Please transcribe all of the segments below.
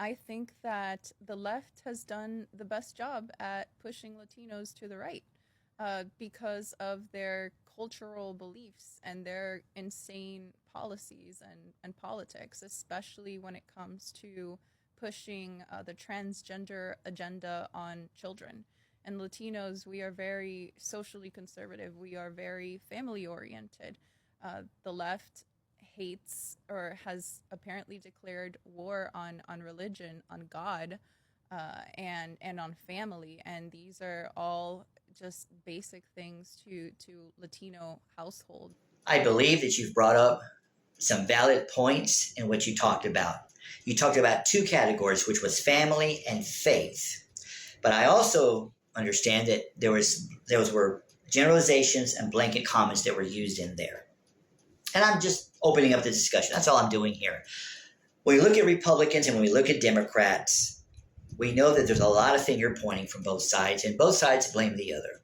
I think that the left has done the best job at pushing Latinos to the right because of their cultural beliefs and their insane policies and politics, especially when it comes to pushing the transgender agenda on children. And Latinos, we are very socially conservative. We are very family oriented. The left hates or has apparently declared war on religion, on God, and on family, and these are all just basic things to Latino household. I believe that you've brought up some valid points in what you talked about. You talked about two categories, which was family and faith. But I also understand that those were generalizations and blanket comments that were used in there. And I'm just opening up the discussion. That's all I'm doing here. When we look at Republicans and when we look at Democrats, we know that there's a lot of finger pointing from both sides, and both sides blame the other.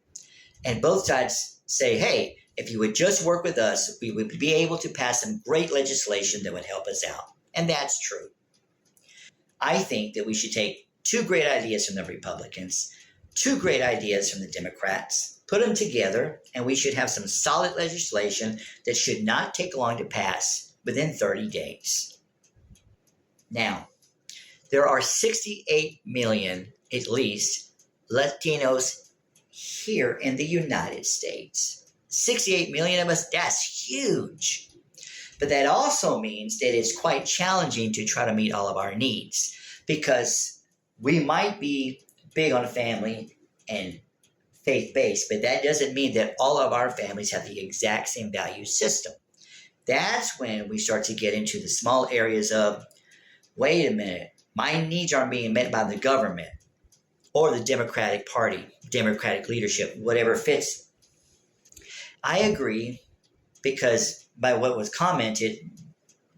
And both sides say, hey, if you would just work with us, we would be able to pass some great legislation that would help us out. And that's true. I think that we should take two great ideas from the Republicans, two great ideas from the Democrats, put them together, and we should have some solid legislation that should not take long to pass within 30 days. Now, there are 68 million, at least, Latinos here in the United States. 68 million of us, that's huge. But that also means that it's quite challenging to try to meet all of our needs because we might be big on family and faith-based, but that doesn't mean that all of our families have the exact same value system. That's when we start to get into the small areas of, wait a minute, my needs aren't being met by the government or the Democratic Party, Democratic leadership, whatever fits. I agree because by what was commented,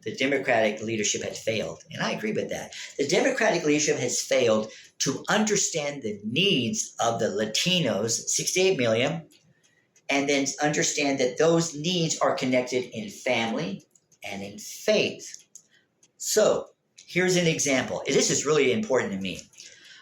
the Democratic leadership had failed. And I agree with that. The Democratic leadership has failed to understand the needs of the Latinos, 68 million, and then understand that those needs are connected in family and in faith. So here's an example. This is really important to me.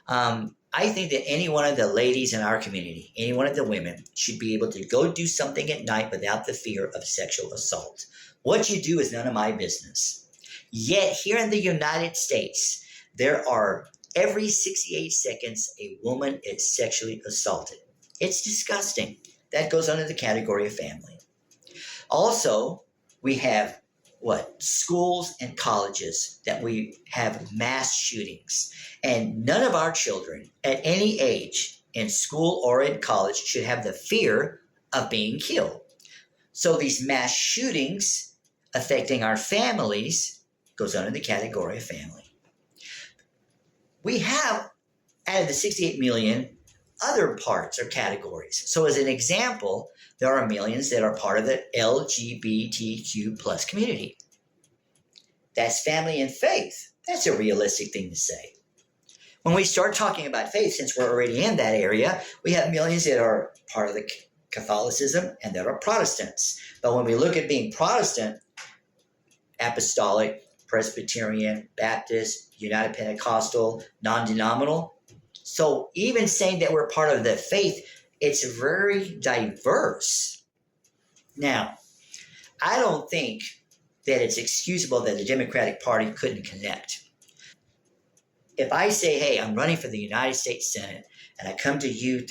I think that any one of the ladies in our community, any one of the women, should be able to go do something at night without the fear of sexual assault. What you do is none of my business. Yet here in the United States, there are every 68 seconds a woman is sexually assaulted. It's disgusting. That goes under the category of family. Also, we have schools and colleges that we have mass shootings. And none of our children at any age in school or in college should have the fear of being killed. So these mass shootings affecting our families goes under the category of family. We have, out of the 68 million, other parts or categories. So as an example, there are millions that are part of the LGBTQ plus community. That's family and faith. That's a realistic thing to say. When we start talking about faith, since we're already in that area, we have millions that are part of the Catholicism and that are Protestants. But when we look at being Protestant, Apostolic, Presbyterian, Baptist, United Pentecostal, non-denominational. So even saying that we're part of the faith, it's very diverse. Now, I don't think that it's excusable that the Democratic Party couldn't connect. If I say, hey, I'm running for the United States Senate, and I come to you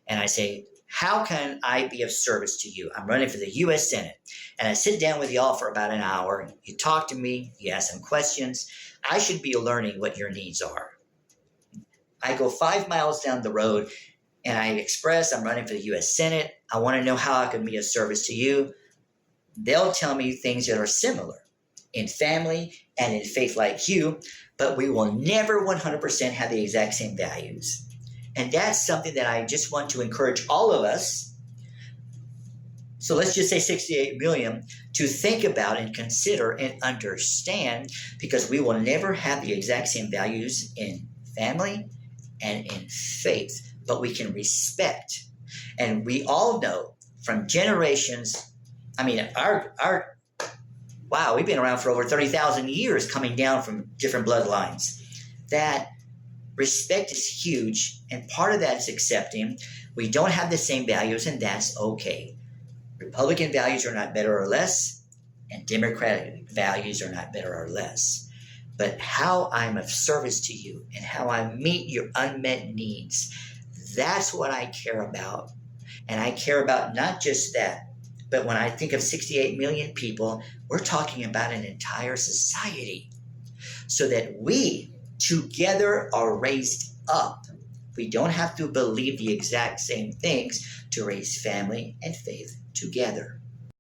and I say, how can I be of service to you? I'm running for the U.S. Senate. And I sit down with y'all for about an hour. You talk to me. You ask some questions. I should be learning what your needs are. I go 5 miles down the road and I express I'm running for the U.S. Senate. I want to know how I can be of service to you. They'll tell me things that are similar in family and in faith like you, but we will never 100% have the exact same values. And that's something that I just want to encourage all of us. So let's just say 68 million to think about and consider and understand, because we will never have the exact same values in family and in faith, but we can respect. And we all know from generations, our wow, we've been around for over 30,000 years coming down from different bloodlines. That respect is huge, and part of that is accepting we don't have the same values, and that's okay. Republican values are not better or less, and Democratic values are not better or less. But how I'm of service to you and how I meet your unmet needs, that's what I care about. And I care about not just that, but when I think of 68 million people, we're talking about an entire society. So that we together are raised up. We don't have to believe the exact same things to raise family and faith together.